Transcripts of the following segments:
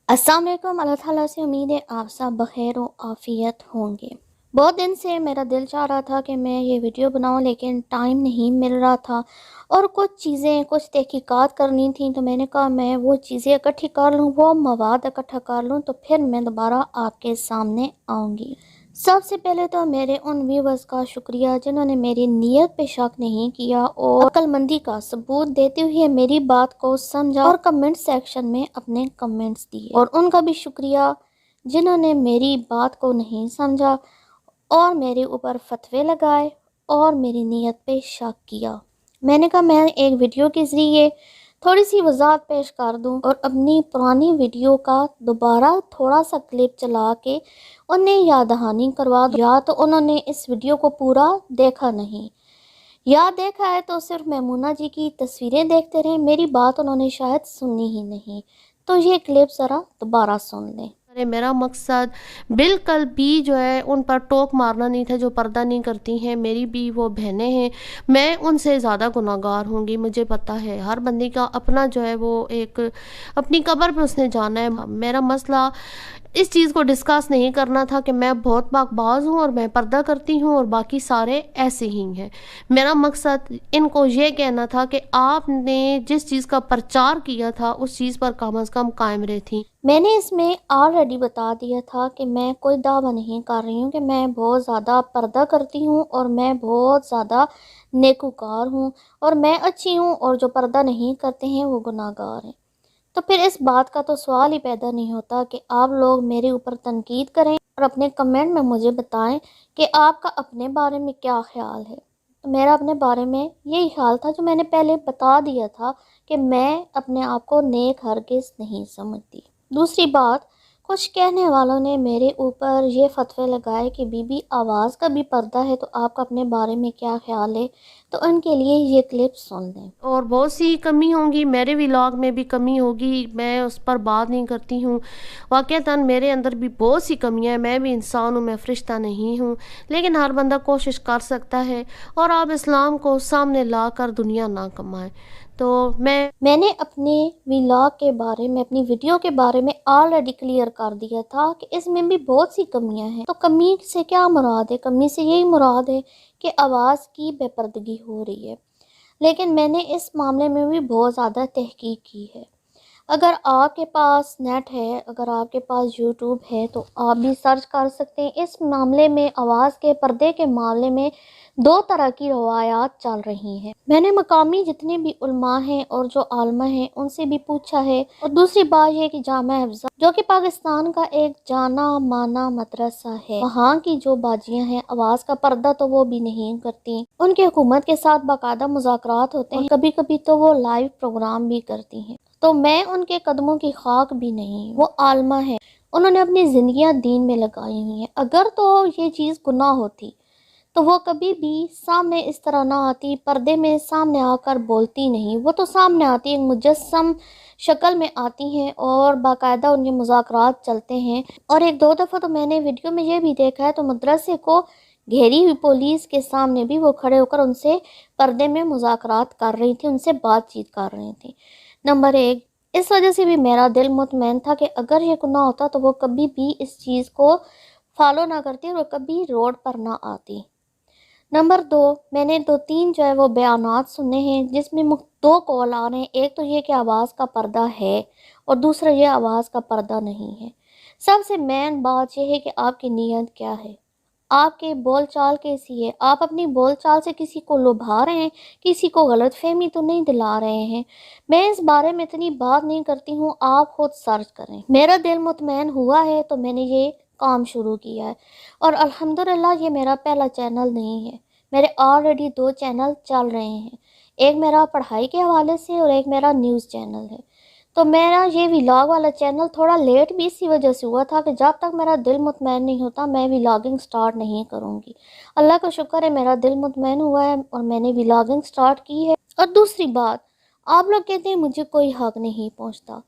अस्सलाम वालेकुम। अल्लाह ताला से उम्मीद है आप सब बखैर व आफियत होंगे। बहुत दिन से मेरा दिल चाह रहा था कि मैं ये वीडियो बनाऊं, लेकिन टाइम नहीं मिल रहा था और कुछ चीज़ें, कुछ तहकीकात करनी थी। तो मैंने कहा मैं वो चीज़ें इकट्ठी कर लूं, वो मवाद इकट्ठा कर लूं, तो फिर मैं दोबारा आपके सामने आऊँगी। सबसे पहले तो मेरे उन व्यूवर्स का शुक्रिया जिन्होंने मेरी नीयत पे शक नहीं किया और अक्लमंदी का सबूत देते हुए मेरी बात को समझा और कमेंट सेक्शन में अपने कमेंट्स दिए। और उनका भी शुक्रिया जिन्होंने मेरी बात को नहीं समझा और मेरे ऊपर फतवे लगाए और मेरी नीयत पे शक किया। मैंने कहा मैं एक वीडियो के ज़रिए थोड़ी सी वजाहत पेश कर दूं और अपनी पुरानी वीडियो का दोबारा थोड़ा सा क्लिप चला के उन्हें याद दहानी करवा दूं। या तो उन्होंने इस वीडियो को पूरा देखा नहीं, या देखा है तो सिर्फ मैमूना जी की तस्वीरें देखते रहे, मेरी बात उन्होंने शायद सुनी ही नहीं। तो ये क्लिप ज़रा दोबारा सुन लें। अरे मेरा मकसद बिल्कुल भी जो है उन पर टोक मारना नहीं था जो पर्दा नहीं करती हैं। मेरी भी वो बहनें हैं, मैं उनसे ज़्यादा गुनाहगार होंगी। मुझे पता है हर बंदे का अपना जो है वो एक अपनी कब्र पे उसने जाना है। मेरा मसला इस चीज़ को डिस्कस नहीं करना था कि मैं बहुत बाकबाज हूँ और मैं पर्दा करती हूँ और बाकी सारे ऐसे ही हैं। मेरा मकसद इनको ये कहना था कि आपने जिस चीज़ का प्रचार किया था उस चीज़ पर कम अज़ कम कायम रहे थी। मैंने इसमें ऑलरेडी बता दिया था कि मैं कोई दावा नहीं कर रही हूँ कि मैं बहुत ज़्यादा पर्दा करती हूँ और मैं बहुत ज़्यादा नेकूकार हूँ और मैं अच्छी हूँ और जो पर्दा नहीं करते हैं वो गुनाहगार हैं। तो फिर इस बात का तो सवाल ही पैदा नहीं होता कि आप लोग मेरे ऊपर तनकीद करें और अपने कमेंट में मुझे बताएं कि आपका अपने बारे में क्या ख्याल है। तो मेरा अपने बारे में यही ख्याल था जो मैंने पहले बता दिया था कि मैं अपने आप को नेक हरगिज़ नहीं समझती। दूसरी बात, कुछ कहने वालों ने मेरे ऊपर ये फतवे लगाए कि बीबी आवाज़ का भी पर्दा है, तो आपका अपने बारे में क्या ख्याल है। तो उनके लिए ये क्लिप सुन लें। और बहुत सी कमी होंगी, मेरे व्लॉग में भी कमी होगी, मैं उस पर बात नहीं करती हूँ। वाक़तन मेरे अंदर भी बहुत सी कमियाँ हैं, मैं भी इंसान हूँ, मैं फ़रिश्ता नहीं हूँ। लेकिन हर बंदा कोशिश कर सकता है और आप इस्लाम को सामने ला कर दुनिया ना कमाएं। तो मैंने अपने व्लॉग के बारे में, अपनी वीडियो के बारे में ऑलरेडी क्लियर कर दिया था कि इसमें भी बहुत सी कमियां हैं। तो कमी से क्या मुराद है? कमी से यही मुराद है कि आवाज़ की बेपर्दगी हो रही है। लेकिन मैंने इस मामले में भी बहुत ज़्यादा तहकीक की है। अगर आपके पास नेट है, अगर आपके पास यूट्यूब है, तो आप भी सर्च कर सकते हैं। इस मामले में, आवाज़ के पर्दे के मामले में, दो तरह की रवायात चल रही हैं। मैंने मकामी जितने भी उलमा हैं और जो आलमा हैं उनसे भी पूछा है। और दूसरी बात यह कि जामा अफज़ल जो कि पाकिस्तान का एक जाना माना मदरसा है, वहाँ की जो बाजियाँ हैं आवाज़ का पर्दा तो वो भी नहीं करती। उनकी हुकूमत के साथ बाकायदा मुज़ाकरात होते हैं, कभी कभी तो वो लाइव प्रोग्राम भी करती हैं। तो मैं उनके कदमों की खाक भी नहीं। वो आलमा है, उन्होंने अपनी ज़िंदगियाँ दीन में लगाई हुई हैं। अगर तो ये चीज़ गुनाह होती तो वो कभी भी सामने इस तरह ना आती, पर्दे में सामने आकर बोलती नहीं। वो तो सामने आती, एक मुजस्सम शक्ल में आती हैं और बाकायदा उनके मुज़ाकरात चलते हैं। और एक दो दफ़ा तो मैंने वीडियो में ये भी देखा है, तो मदरसे को घेरी हुई पुलिस के सामने भी वो खड़े होकर उनसे पर्दे में मुज़ाकरात कर रही थी, उनसे बातचीत कर रही थी। नंबर एक, इस वजह से भी मेरा दिल मुतमैन था कि अगर ये गुनाह होता तो वो कभी भी इस चीज़ को फॉलो ना करती और वो कभी रोड पर ना आती। नंबर दो, मैंने दो तीन जो है वो बयानात सुने हैं जिसमें दो कॉल आ रहे हैं। एक तो ये कि आवाज़ का पर्दा है और दूसरा ये आवाज़ का पर्दा नहीं है। सबसे मेन बात यह है कि आपकी नीयत क्या है, आपके बोलचाल कैसी है। आप अपनी बोलचाल से किसी को लुभा रहे हैं, किसी को गलत फहमी तो नहीं दिला रहे हैं। मैं इस बारे में इतनी बात नहीं करती हूँ, आप खुद सर्च करें। मेरा दिल मुतमैन हुआ है तो मैंने ये काम शुरू किया है। और अल्हम्दुलिल्लाह ये मेरा पहला चैनल नहीं है, मेरे ऑलरेडी दो चैनल चल रहे हैं। एक मेरा पढ़ाई के हवाले से और एक मेरा न्यूज़ चैनल है। तो मेरा ये व्लॉग वाला चैनल थोड़ा लेट भी इसी वजह से हुआ था कि जब तक मेरा दिल मुतमैन नहीं होता मैं व्लॉगिंग स्टार्ट नहीं करूँगी। अल्लाह का शुक्र है मेरा दिल मुतमैन हुआ है और मैंने व्लॉगिंग स्टार्ट की है। और दूसरी बात, आप लोग कहते हैं मुझे कोई हक नहीं पहुँचता।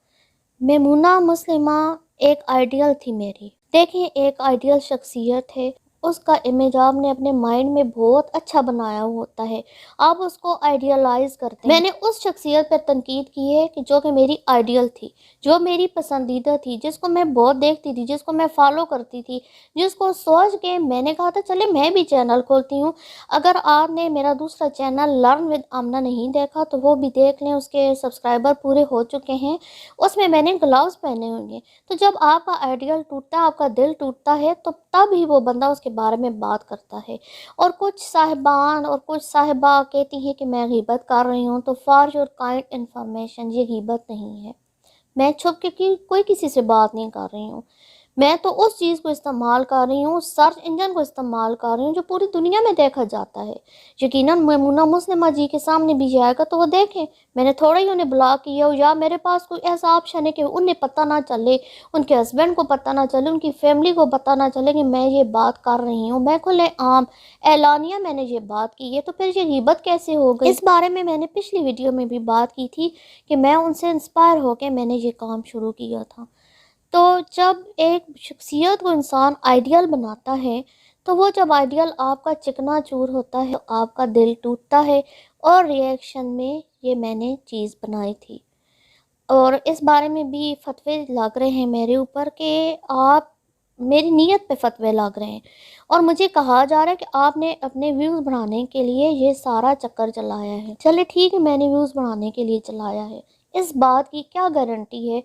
मैमूना मुस्लिमा एक आइडियल थी मेरी। देखिए, एक आइडियल शख्सियत है, اس کا امیج آپ نے اپنے مائنڈ میں بہت اچھا بنایا ہوتا ہے، آپ اس کو آئیڈیالائز کرتے ہیں۔ میں نے اس شخصیت پر تنقید کی ہے کہ جو کہ میری آئیڈیل تھی، جو میری پسندیدہ تھی، جس کو میں بہت دیکھتی تھی، جس کو میں فالو کرتی تھی، جس کو سوچ کے میں نے کہا تھا چلے میں بھی چینل کھولتی ہوں۔ اگر آپ نے میرا دوسرا چینل لرن ود آمنہ نہیں دیکھا تو وہ بھی دیکھ لیں، اس کے سبسکرائبر پورے ہو چکے ہیں، اس میں نے گلاوز پہنے ہوں گے۔ تو جب آپ کا آئیڈیل ٹوٹتا ہے، آپ کا دل ٹوٹتا ہے، تو تب ہی وہ بندہ اس کے بارے میں بات کرتا ہے۔ اور کچھ صاحبان اور کچھ صاحبہ کہتی ہیں کہ میں غیبت کر رہی ہوں، تو فار یور کائنڈ انفارمیشن یہ غیبت نہیں ہے۔ میں چھپ کے کوئی کسی سے بات نہیں کر رہی ہوں، میں تو اس چیز کو استعمال کر رہی ہوں، سرچ انجن کو استعمال کر رہی ہوں جو پوری دنیا میں دیکھا جاتا ہے۔ یقیناً میمونہ مسلمہ جی کے سامنے بھی یہ آئے گا تو وہ دیکھیں، میں نے تھوڑا ہی انہیں بلاک کیا ہو، یا میرے پاس کوئی ایسا آپشن ہے کہ انہیں پتہ نہ چلے، ان کے ہسبینڈ کو پتہ نہ چلے، ان کی فیملی کو پتہ نہ چلے کہ میں یہ بات کر رہی ہوں، میں کھلے عام اعلانیہ میں نے یہ بات کی ہے، تو پھر یہ غیبت کیسے ہو گئی؟ اس بارے میں نے پچھلی ویڈیو میں بھی بات کی تھی کہ میں ان سے انسپائر ہو کے میں نے یہ کام شروع کیا تھا۔ تو جب ایک شخصیت کو انسان آئیڈیل بناتا ہے، تو وہ جب آئیڈیل آپ کا چکنا چور ہوتا ہے، آپ کا دل ٹوٹتا ہے، اور ریئیکشن میں یہ میں نے چیز بنائی تھی۔ اور اس بارے میں بھی فتوے لگ رہے ہیں میرے اوپر کہ آپ میری نیت پہ فتوے لگ رہے ہیں، اور مجھے کہا جا رہا ہے کہ آپ نے اپنے ویوز بڑھانے کے لیے یہ سارا چکر چلایا ہے۔ چلے ٹھیک ہے، میں نے ویوز بڑھانے کے لیے چلایا ہے، اس بات کی کیا گارنٹی ہے؟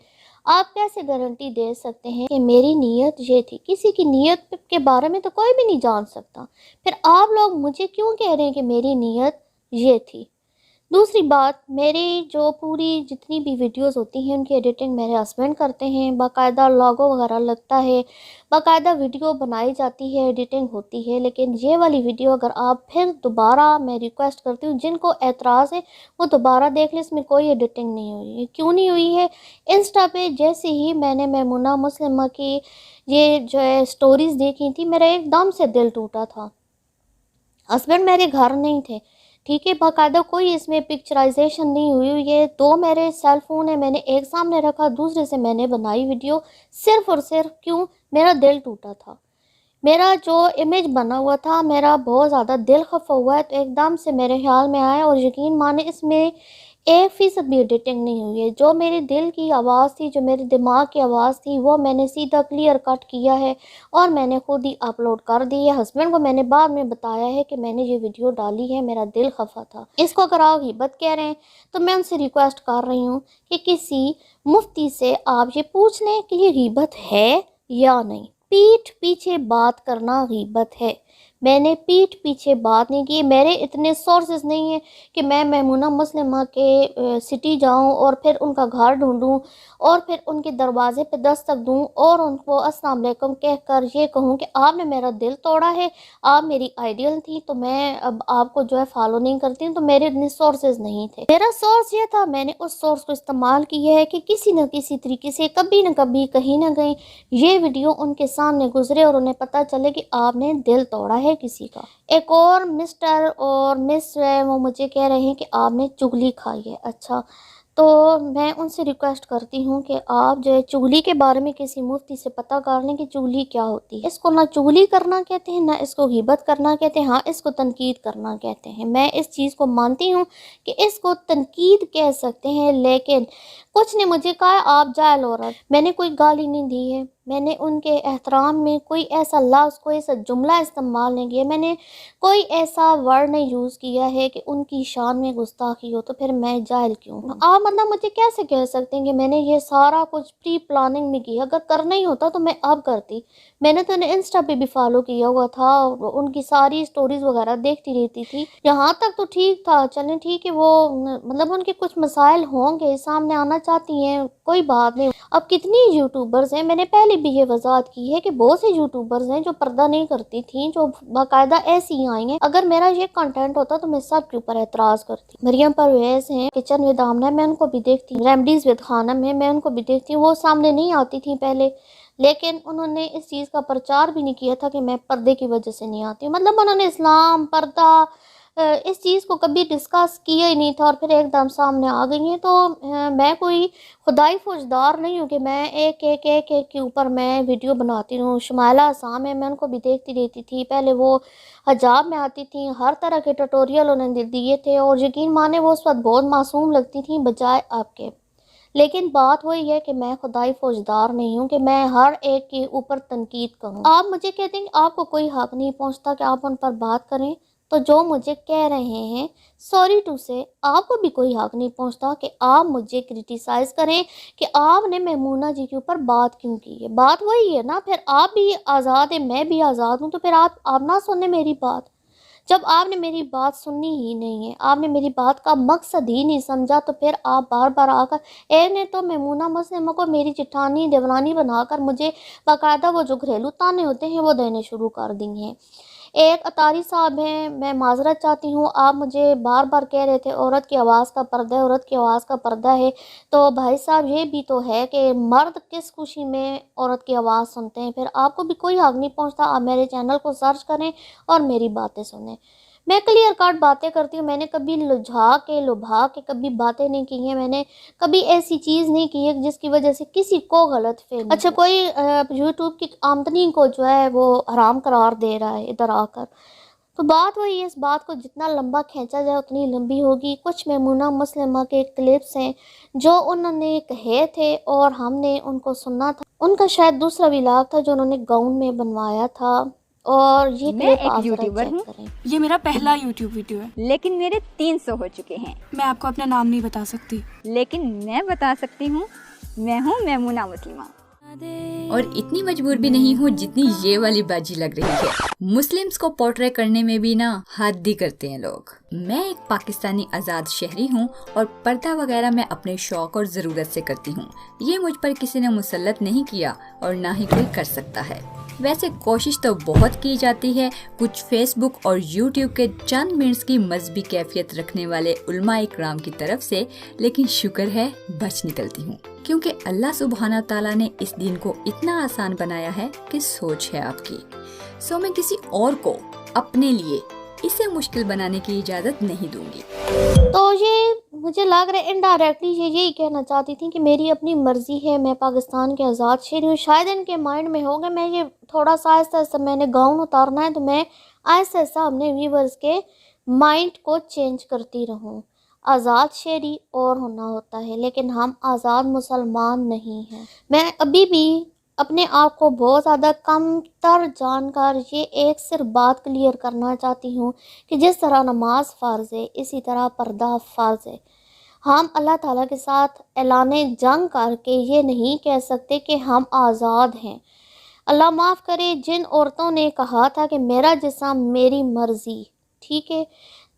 آپ کیسے گارنٹی دے سکتے ہیں کہ میری نیت یہ تھی؟ کسی کی نیت کے بارے میں تو کوئی بھی نہیں جان سکتا، پھر آپ لوگ مجھے کیوں کہہ رہے ہیں کہ میری نیت یہ تھی؟ دوسری بات، میری جو پوری جتنی بھی ویڈیوز ہوتی ہیں ان کی ایڈیٹنگ میرے ہسبینڈ کرتے ہیں، باقاعدہ لاگو وغیرہ لگتا ہے، باقاعدہ ویڈیو بنائی جاتی ہے، ایڈیٹنگ ہوتی ہے، لیکن یہ والی ویڈیو اگر آپ پھر دوبارہ، میں ریکویسٹ کرتی ہوں جن کو اعتراض ہے وہ دوبارہ دیکھ لیں، اس میں کوئی ایڈیٹنگ نہیں ہوئی ہے۔ کیوں نہیں ہوئی ہے؟ انسٹا پہ جیسے ہی میں نے میمونہ مسلمہ کی یہ جو ہے سٹوریز دیکھی تھی، میرا ایک دم سے دل ٹوٹا تھا۔ ہسبینڈ میرے گھر نہیں تھے، ٹھیک ہے، باقاعدہ کوئی اس میں پکچرائزیشن نہیں ہوئی، یہ دو میرے سیل فون ہے، میں نے ایک سامنے رکھا، دوسرے سے میں نے بنائی ویڈیو، صرف اور صرف کیوں؟ میرا دل ٹوٹا تھا، میرا جو امیج بنا ہوا تھا، میرا بہت زیادہ دل خفا ہوا ہے، تو ایک دم سے میرے خیال میں آیا، اور یقین مانے اس میں 1% بھی ایڈیٹنگ نہیں ہوئی ہے۔ جو میرے دل کی آواز تھی، جو میرے دماغ کی آواز تھی، وہ میں نے سیدھا کلیئر کٹ کیا ہے اور میں نے خود ہی اپلوڈ کر دی ہے۔ ہسبینڈ کو میں نے بعد میں بتایا ہے کہ میں نے یہ ویڈیو ڈالی ہے، میرا دل خفا تھا۔ اس کو اگر آپ غیبت کہہ رہے ہیں تو میں ان سے ریکویسٹ کر رہی ہوں کہ کسی مفتی سے آپ یہ پوچھ لیں کہ یہ غیبت ہے یا نہیں۔ پیٹھ پیچھے بات کرنا غیبت ہے، میں نے پیٹھ پیچھے بات نہیں کی، میرے اتنے سورسز نہیں ہیں کہ میں میمونہ مسلمہ کے سٹی جاؤں اور پھر ان کا گھر ڈھونڈوں اور پھر ان کے دروازے پہ دستک دوں اور ان کو السلام علیکم کہہ کر یہ کہوں کہ آپ نے میرا دل توڑا ہے، آپ میری آئیڈیل تھی تو میں اب آپ کو جو ہے فالو نہیں کرتی ہوں۔ تو میرے اتنے سورسز نہیں تھے، میرا سورس یہ تھا، میں نے اس سورس کو استعمال کیا ہے کہ کسی نہ کسی طریقے سے کبھی نہ کبھی کہیں نہ کہیں یہ ویڈیو ان کے سامنے گزرے اور انہیں پتہ چلے کہ آپ نے دل توڑا ہے کسی کا۔ ایک اور مسٹر اور مس ہے، وہ مجھے کہہ رہے ہیں کہ آپ نے چغلی کھائی ہے۔ اچھا، تو میں ان سے ریکویسٹ کرتی ہوں کہ آپ جو ہے چغلی کے بارے میں کسی مفتی سے پتہ کر لیں کہ چغلی کیا ہوتی ہے۔ اس کو نہ چغلی کرنا کہتے ہیں، نہ اس کو غیبت کرنا کہتے ہیں، ہاں اس کو تنقید کرنا کہتے ہیں۔ میں اس چیز کو مانتی ہوں کہ اس کو تنقید کہہ سکتے ہیں، لیکن کچھ نے مجھے کہا آپ جاہل عورت، میں نے کوئی گالی نہیں دی ہے، میں نے ان کے احترام میں کوئی ایسا لفظ، کوئی ایسا جملہ استعمال نہیں کیا، میں نے کوئی ایسا ورڈ نہیں یوز کیا ہے کہ ان کی شان میں گستاخی ہو، تو پھر میں جاہل کیوں ہوں؟ آپ مطلب مجھے کیسے کہہ سکتے ہیں کہ میں نے یہ سارا کچھ پری پلاننگ میں کیا؟ اگر کرنا ہی ہوتا تو میں اب کرتی، میں نے تو انہیں انسٹا پہ بھی فالو کیا ہوا تھا، ان کی ساری سٹوریز وغیرہ دیکھتی رہتی تھی، یہاں تک تو ٹھیک تھا، چلیں ٹھیک ہے، وہ مطلب ان کے کچھ مسائل ہوں گے، سامنے آنا چاہتی ہیں، کوئی بات نہیں۔ اب کتنی یوٹیوبرز ہیں، میں نے پہلے بھی یہ وضاحت کی ہے کہ بہت سے یوٹیوبرز ہیں جو پردہ نہیں کرتی تھیں، جو باقاعدہ ایسی ہی آئی ہیں۔ اگر میرا یہ کنٹینٹ ہوتا تو میں سب کے اوپر اعتراض کرتی۔ مریم پرویز ہیں، کچن ود آمنہ، میں ان کو بھی دیکھتی ہوں، ریمیڈیز ود خانم ہے، میں ان کو بھی دیکھتی ہوں، وہ سامنے نہیں آتی تھیں پہلے، لیکن انہوں نے اس چیز کا پرچار بھی نہیں کیا تھا کہ میں پردے کی وجہ سے نہیں آتی ہوں۔ مطلب انہوں نے اسلام، پردہ، اس چیز کو کبھی ڈسکس کیا ہی نہیں تھا اور پھر ایک دم سامنے آ گئی ہیں. تو میں کوئی خدائی فوجدار نہیں ہوں کہ میں ایک کے اوپر میں ویڈیو بناتی ہوں. شمائلہ اسام ہے, میں ان کو بھی دیکھتی رہتی تھی. پہلے وہ حجاب میں آتی تھیں, ہر طرح کے ٹیوٹوریل انہوں نے دیے تھے اور یقین مانے وہ اس وقت بہت معصوم لگتی تھیں بجائے آپ کے. لیکن بات وہی ہے کہ میں خدائی فوجدار نہیں ہوں کہ میں ہر ایک کے اوپر تنقید کروں. آپ مجھے کہتے ہیں کہ آپ کو کوئی حق نہیں پہنچتا کہ آپ ان پر بات کریں, تو جو مجھے کہہ رہے ہیں سوری ٹو سے آپ کو بھی کوئی حق نہیں پہنچتا کہ آپ مجھے کرٹیسائز کریں کہ آپ نے میمونہ جی کے اوپر بات کیوں کی ہے. بات وہی ہے نا, پھر آپ بھی آزاد ہیں, میں بھی آزاد ہوں, تو پھر آپ نہ سنیں میری بات. جب آپ نے میری بات سننی ہی نہیں ہے, آپ نے میری بات کا مقصد ہی نہیں سمجھا, تو پھر آپ بار بار آ کر اے نے تو میمونہ مسلمہ کو میری جٹھانی دیورانی بنا کر مجھے باقاعدہ وہ جو گھریلو تانے ہوتے ہیں وہ دینے شروع کر دی ہیں. ایک اطاری صاحب ہیں, میں معذرت چاہتی ہوں, آپ مجھے بار بار کہہ رہے تھے عورت کی آواز کا پردہ ہے, عورت کی آواز کا پردہ ہے. تو بھائی صاحب یہ بھی تو ہے کہ مرد کس خوشی میں عورت کی آواز سنتے ہیں. پھر آپ کو بھی کوئی حق نہیں پہنچتا, آپ میرے چینل کو سرچ کریں اور میری باتیں سنیں. میں کلیئر کٹ باتیں کرتی ہوں, میں نے کبھی لبھا کے کبھی باتیں نہیں کی ہیں. میں نے کبھی ایسی چیز نہیں کی ہے جس کی وجہ سے کسی کو غلط فہمی. اچھا, کوئی یوٹیوب کی آمدنی کو جو ہے وہ حرام قرار دے رہا ہے ادھر آ کر, تو بات وہی ہے, اس بات کو جتنا لمبا کھینچا جائے اتنی لمبی ہوگی. کچھ میمونہ مسلمہ کے کلپس ہیں جو انہوں نے کہے تھے اور ہم نے ان کو سننا تھا. ان کا شاید دوسرا ولاگ تھا جو انہوں نے گاؤن میں بنوایا تھا, اور یہ میں کلپ ایک آپ ذرا یوٹیوبر ہوں. چیک کریں. یہ میرا پہلا یوٹیوب ویڈیو ہے. لیکن میرے 300 ہو چکے ہیں. میں آپ کو اپنا نام نہیں بتا سکتی, لیکن میں بتا سکتی ہوں, میں ہوں میمونہ مسلمہ. اور اتنی مجبور بھی نہیں ہوں جتنی یہ والی باجی لگ رہی ہے. مسلمز کو پورٹرے کرنے میں بھی نا حد ہی کرتے ہیں لوگ. میں ایک پاکستانی آزاد شہری ہوں اور پردہ وغیرہ میں اپنے شوق اور ضرورت سے کرتی ہوں. یہ مجھ پر کسی نے مسلط نہیں کیا اور نہ ہی کوئی کر سکتا ہے. ویسے کوشش تو بہت کی جاتی ہے کچھ فیس بک اور یوٹیوب کے چند منٹس کی مذہبی کیفیت رکھنے والے علماء اکرام کی طرف سے, لیکن شکر ہے بچ نکلتی ہوں, کیونکہ اللہ سبحانہ تعالیٰ نے اس دین کو اتنا آسان بنایا ہے کہ سوچ ہے آپ کی. سو میں کسی اور کو اپنے لیے اسے مشکل بنانے کی اجازت نہیں دوں گی. تو یہ مجھے لگ رہا ہے انڈائریکٹلی یہ یہی کہنا چاہتی تھیں کہ میری اپنی مرضی ہے, میں پاکستان کے آزاد شہری ہوں. شاید ان کے مائنڈ میں ہوگا میں یہ تھوڑا سا آہستہ آہستہ میں نے گاؤن اتارنا ہے تو میں آہستہ آہستہ اپنے ویورز کے مائنڈ کو چینج کرتی رہوں. آزاد شہری اور ہونا ہوتا ہے, لیکن ہم آزاد مسلمان نہیں ہیں. میں ابھی بھی اپنے آپ کو بہت زیادہ کم تر جان کر یہ ایک صرف بات کلیئر کرنا چاہتی ہوں کہ جس طرح نماز فرض ہے اسی طرح پردہ فرض ہے. ہم اللہ تعالیٰ کے ساتھ اعلان جنگ کر کے یہ نہیں کہہ سکتے کہ ہم آزاد ہیں. اللہ معاف کرے جن عورتوں نے کہا تھا کہ میرا جسم میری مرضی, ٹھیک ہے,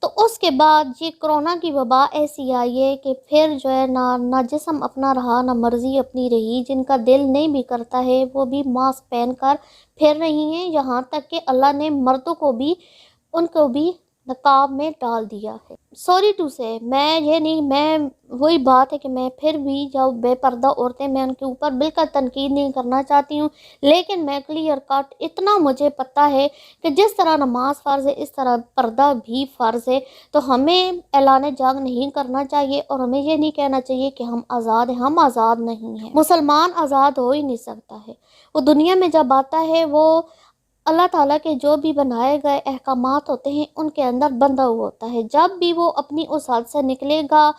تو اس کے بعد یہ کرونا کی وبا ایسی آئی ہے کہ پھر جو ہے نہ جسم اپنا رہا نہ مرضی اپنی رہی. جن کا دل نہیں بھی کرتا ہے وہ بھی ماسک پہن کر پھر رہی ہیں, یہاں تک کہ اللہ نے مردوں کو بھی ان کو بھی نقاب میں ڈال دیا ہے. سوری ٹو سے میں یہ نہیں, میں وہی بات ہے کہ میں پھر بھی جب بے پردہ عورتیں, میں ان کے اوپر بالکل تنقید نہیں کرنا چاہتی ہوں, لیکن میں کلیئر کٹ اتنا مجھے پتہ ہے کہ جس طرح نماز فرض ہے اس طرح پردہ بھی فرض ہے. تو ہمیں اعلان جنگ نہیں کرنا چاہیے اور ہمیں یہ نہیں کہنا چاہیے کہ ہم آزاد ہیں. ہم آزاد نہیں ہیں. مسلمان آزاد ہو ہی نہیں سکتا ہے. وہ دنیا میں جب آتا ہے وہ اللہ تعالیٰ کے جو بھی بنائے گئے احکامات ہوتے ہیں ان کے اندر بندھا ہوا ہوتا ہے. جب بھی وہ اپنی اس حد سے نکلے گا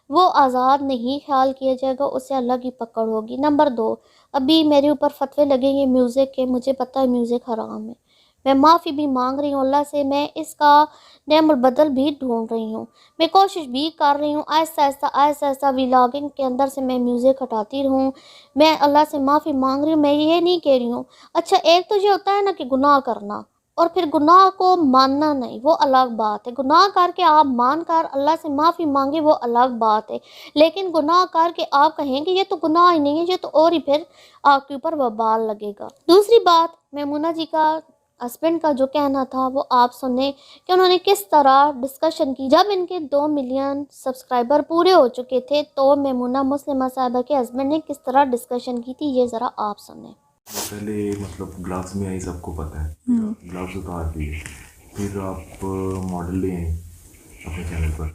وہ آزاد نہیں خیال کیا جائے گا, اسے اللہ کی پکڑ ہوگی. نمبر 2, ابھی میرے اوپر فتوے لگیں گے میوزک کے, مجھے پتہ ہے میوزک حرام ہے, میں معافی بھی مانگ رہی ہوں اللہ سے. میں اس کا نعم البدل بھی ڈھونڈ رہی ہوں, میں کوشش بھی کر رہی ہوں آہستہ آہستہ ولاگنگ کے اندر سے میں میوزک ہٹاتی رہوں. میں اللہ سے معافی مانگ رہی ہوں, میں یہ نہیں کہہ رہی ہوں. اچھا, ایک تو یہ ہوتا ہے نا کہ گناہ کرنا اور پھر گناہ کو ماننا نہیں, وہ الگ بات ہے. گناہ کر کے آپ مان کر اللہ سے معافی مانگے وہ الگ بات ہے, لیکن گناہ کر کے آپ کہیں کہ یہ تو گناہ ہی نہیں ہے, یہ تو اور ہی پھر آپ کے اوپر وبال لگے گا. دوسری بات, میمونہ جی کا ہسبینڈ کا جو کہنا تھا وہ آپ سنیں کہ انہوں نے کس طرح ڈسکشن کی. جب ان کے 2 ملین سبسکرائبر پورے ہو چکے تھے تو میمونہ مسلمہ صاحبہ کے ہسبینڈ نے کس طرح ڈسکشن کی تھی, یہ ذرا آپ سنیں. پہلے مطلب گلوز میں آئی سب کو پتہ ہے, گلوز اتار دیے, پھر آپ ماڈل لے آئیں, अपने चैनल पर,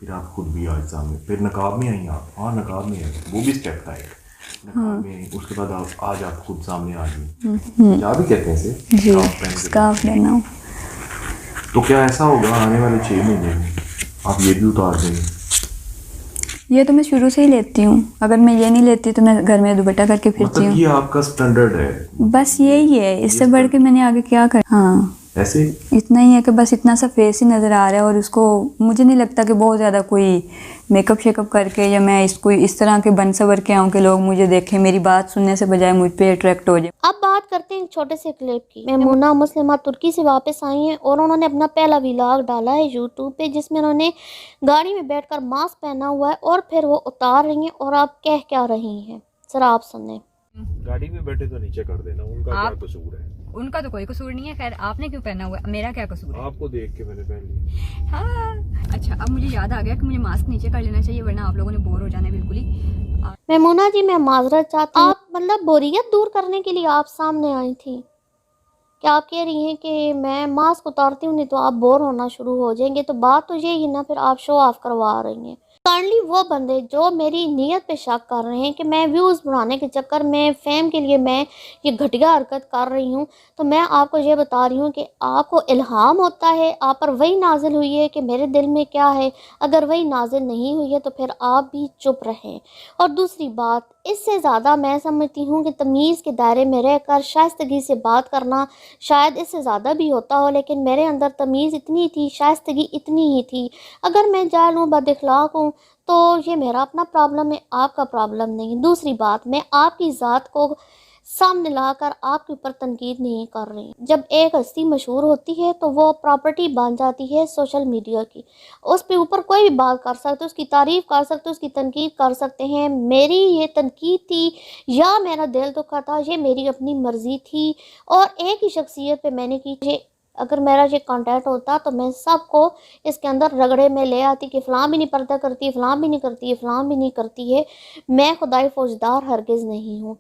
फिर आप खुद भी आज सामने, फिर नकाब में आई आप, हाँ नकाब में आई, वो भी स्टेप था एक, नकाब में आई, उसके बाद आप आज आप खुद सामने आ गई, क्या भी कहते हैं इसे, स्कार्फ पहना हूँ। तो क्या ऐसा होगा आने वाले 6 महीने में आप ये भी उतार देंगे? ये तो मैं शुरू से ही लेती हूँ, अगर मैं ये नहीं लेती तो मैं घर में दुपट्टा करके फिरती मतलब हूँ। ये आपका स्टैंडर्ड है? बस यही है, इससे बढ़ के मैंने आगे क्या कर, हाँ ऐसे इतना ही है कि बस इतना सा फेस ही नज़र आ रहा है, और उसको मुझे नहीं लगता कि बहुत ज़्यादा कोई मेकअप शेकअप करके या मैं इसको इस तरह के बन सवर के आऊँ कि लोग मुझे देखें, मेरी बात सुनने से बजाय मुझ पे अट्रैक्ट हो जाए। अब बात करते हैं एक छोटे से क्लिप की। मेमूना मुस्लिमा तुर्की से वापस आई हैं और उन्होंने अपना पहला व्लॉग डाला है यूट्यूब पे, जिसमें उन्होंने गाड़ी में बैठकर मास्क पहना हुआ है और फिर वो उतार रही हैं और आप कह क्या रही हैं, जरा आप सुने। गाड़ी में बैठे तो नीचे कर देना, उनका क्या कसूर है? उनका तो कोई कसूर नहीं है, खैर आपने क्यों पहना हुआ है, मेरा क्या कसूर है? आपको देख के मैंने पहन लिया। हाँ अच्छा, अब मुझे याद आ गया कि मुझे मास्क नीचे कर लेना चाहिए, वरना आप लोगों ने बोर हो जाना है बिल्कुल ही। मेमूना जी मैं माजरत चाहती हूँ, आप मतलब बोरियत दूर करने के लिए आप सामने आई थी क्या? आप कह रही हैं कि मैं मास्क उतारती हूँ नहीं तो आप बोर होना शुरू हो जाएंगे, तो बात तो यही है ना, फिर आप शो ऑफ करवा रही हैं। काइंडली वो बंदे जो मेरी नीयत पे शक कर रहे हैं कि मैं व्यूज़ बढ़ाने के चक्कर में फेम के लिए मैं ये घटिया हरकत कर रही हूँ, तो मैं आपको ये बता रही हूँ कि आपको इल्हाम होता है, आप पर वही नाजिल हुई है कि मेरे दिल में क्या है, अगर वही नाजिल नहीं हुई है तो फिर आप भी चुप रहें। और दूसरी बात, इससे ज़्यादा मैं समझती हूँ कि तमीज़ के दायरे में रहकर शाइस्तगी से बात करना शायद इससे ज़्यादा भी होता हो, लेकिन मेरे अंदर तमीज़ इतनी थी, शाइस्तगी इतनी ही थी। अगर मैं जाहिल हूँ, बद इखलाक हूँ, तो ये मेरा अपना प्रॉब्लम है, आपका प्रॉब्लम नहीं। दूसरी बात, मैं आपकी ज़ात को सामने लाकर आपके ऊपर तनकीद नहीं कर रही। जब एक हस्ती मशहूर होती है तो वो प्रॉपर्टी बन जाती है सोशल मीडिया की, उस पे ऊपर कोई भी बात कर सकते, उसकी तारीफ़ कर सकते, उसकी तनकीद कर सकते हैं। मेरी ये तनकीद थी या मेरा दिल दुखा था, ये मेरी अपनी मर्ज़ी थी और एक ही शख्सियत पे मैंने की। अगर मेरा ये कॉन्टेक्ट होता तो मैं सबको इसके अंदर रगड़े में ले आती कि फ़लाँ भी नहीं पर्दा करती, फ़लाँ भी नहीं करती है, फ़लाँ भी नहीं करती है। मैं खुदाई फौजदार हरगिज़ नहीं हूँ।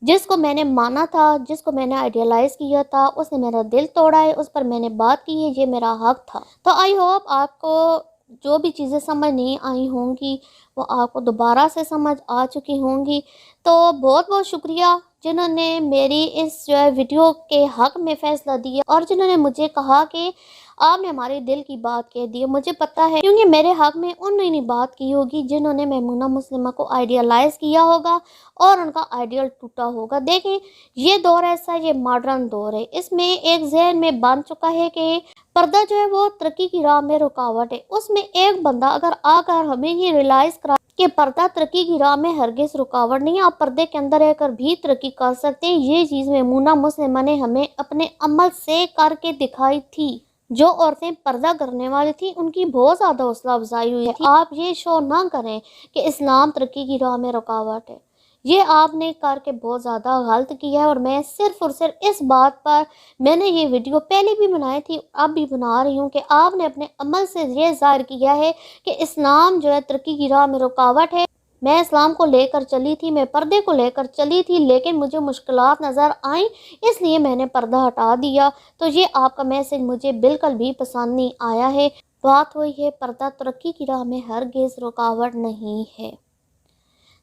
जिसको मैंने माना था, जिसको मैंने आइडियलाइज़ किया था, उसने मेरा दिल तोड़ा है, उस पर मैंने बात की है, ये मेरा हक़ था। तो आई होप आपको जो भी चीज़ें समझ नहीं आई होंगी वो आपको दोबारा से समझ आ चुकी होंगी। तो बहुत बहुत शुक्रिया जिन्होंने मेरी इस जो है वीडियो के हक़ में फ़ैसला दिया और जिन्होंने मुझे कहा कि आपने हमारे दिल की बात कह दी। मुझे पता है क्योंकि मेरे हक़ में उन्होंने नहीं बात की होगी जिन्होंने मेमूना मुस्लिमा को आइडियलाइज़ किया होगा और उनका आइडियल टूटा होगा। देखें, ये दौर ऐसा, ये मॉडर्न दौर है, इसमें एक जहन में बन चुका है कि पर्दा जो है वो तरक्की की राह में रुकावट है। उसमें एक बंदा अगर आकर हमें ये रियलाइज़ करा कि पर्दा तरक्की की राह में हरगिज़ रुकावट नहीं है, आप पर्दे के अंदर रहकर भी तरक्की कर सकते हैं, ये चीज़ मेमूना मुस्लिमा ने हमें अपने अमल से करके दिखाई थी। जो औरतें पर्दा करने वाली थी उनकी बहुत ज़्यादा हौसला अफजाई हुई है। आप ये शो ना करें कि इस्लाम तरक्की की राह में रुकावट है, ये आपने करके बहुत ज़्यादा गलत किया है। और मैं सिर्फ़ और सिर्फ इस बात पर मैंने ये वीडियो पहले भी बनाई थी, अब भी बना रही हूँ कि आपने अपने अमल से ये ज़ाहिर किया है कि इस्लाम जो है तरक्की की राह में रुकावट है। मैं इस्लाम को लेकर चली थी, मैं पर्दे को लेकर चली थी, लेकिन मुझे मुश्किलात नज़र आईं, इसलिए मैंने पर्दा हटा दिया। तो ये आपका मैसेज मुझे बिल्कुल भी पसंद नहीं आया है। बात हुई है पर्दा तरक्की की राह में हरगिज़ रुकावट नहीं है।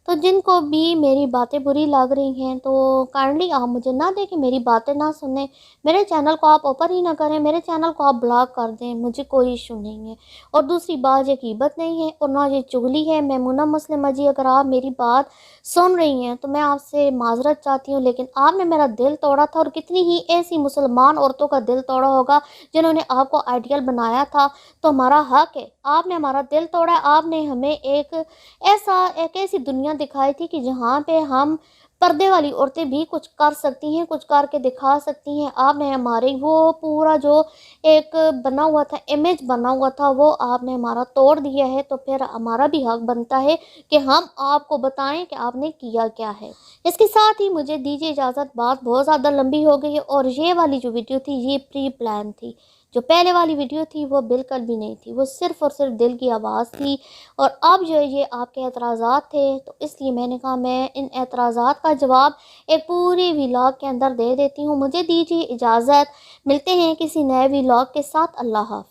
तो जिनको भी मेरी बातें बुरी लग रही हैं तो काइंडली आप मुझे ना देखें, मेरी बातें ना सुनें, मेरे चैनल को आप ओपन ही ना करें, मेरे चैनल को आप ब्लॉक कर दें, मुझे कोई इशू नहीं है। और दूसरी बात, ये ग़ीबत नहीं है और ना ये चुगली है। मेमूना मुस्लिमा जी, अगर आप मेरी बात सुन रही हैं तो मैं आपसे माजरत चाहती हूँ, लेकिन आपने मेरा दिल तोड़ा था और कितनी ही ऐसी मुसलमान औरतों का दिल तोड़ा होगा जिन्होंने आपको आइडियल बनाया था। तो हमारा हक़ है, आपने हमारा दिल तोड़ा, आपने हमें एक ऐसी दुनिया दिखाई थी कि जहाँ पे हम पर्दे वाली औरतें भी कुछ कर सकती हैं, कुछ करके दिखा सकती हैं। आपने हमारी वो पूरा जो एक बना हुआ था, इमेज बना हुआ था, वो आपने हमारा तोड़ दिया है। तो फिर हमारा भी हक बनता है कि हम आपको बताएं कि आपने किया क्या है। इसके साथ ही मुझे दीजिए इजाज़त, बात बहुत ज़्यादा लंबी हो गई है और ये वाली जो वीडियो थी ये प्री प्लान थी। जो पहले वाली वीडियो थी वो बिल्कुल भी नहीं थी, वो सिर्फ़ और सिर्फ दिल की आवाज़ थी। और अब जो है ये आपके एतराज़ात थे, तो इसलिए मैंने कहा मैं इन एतराज़ात का जवाब एक पूरे व्लॉग के अंदर दे देती हूँ। मुझे दीजिए इजाज़त, मिलते हैं किसी नए व्लॉग के साथ। अल्लाह हाफ़िज़।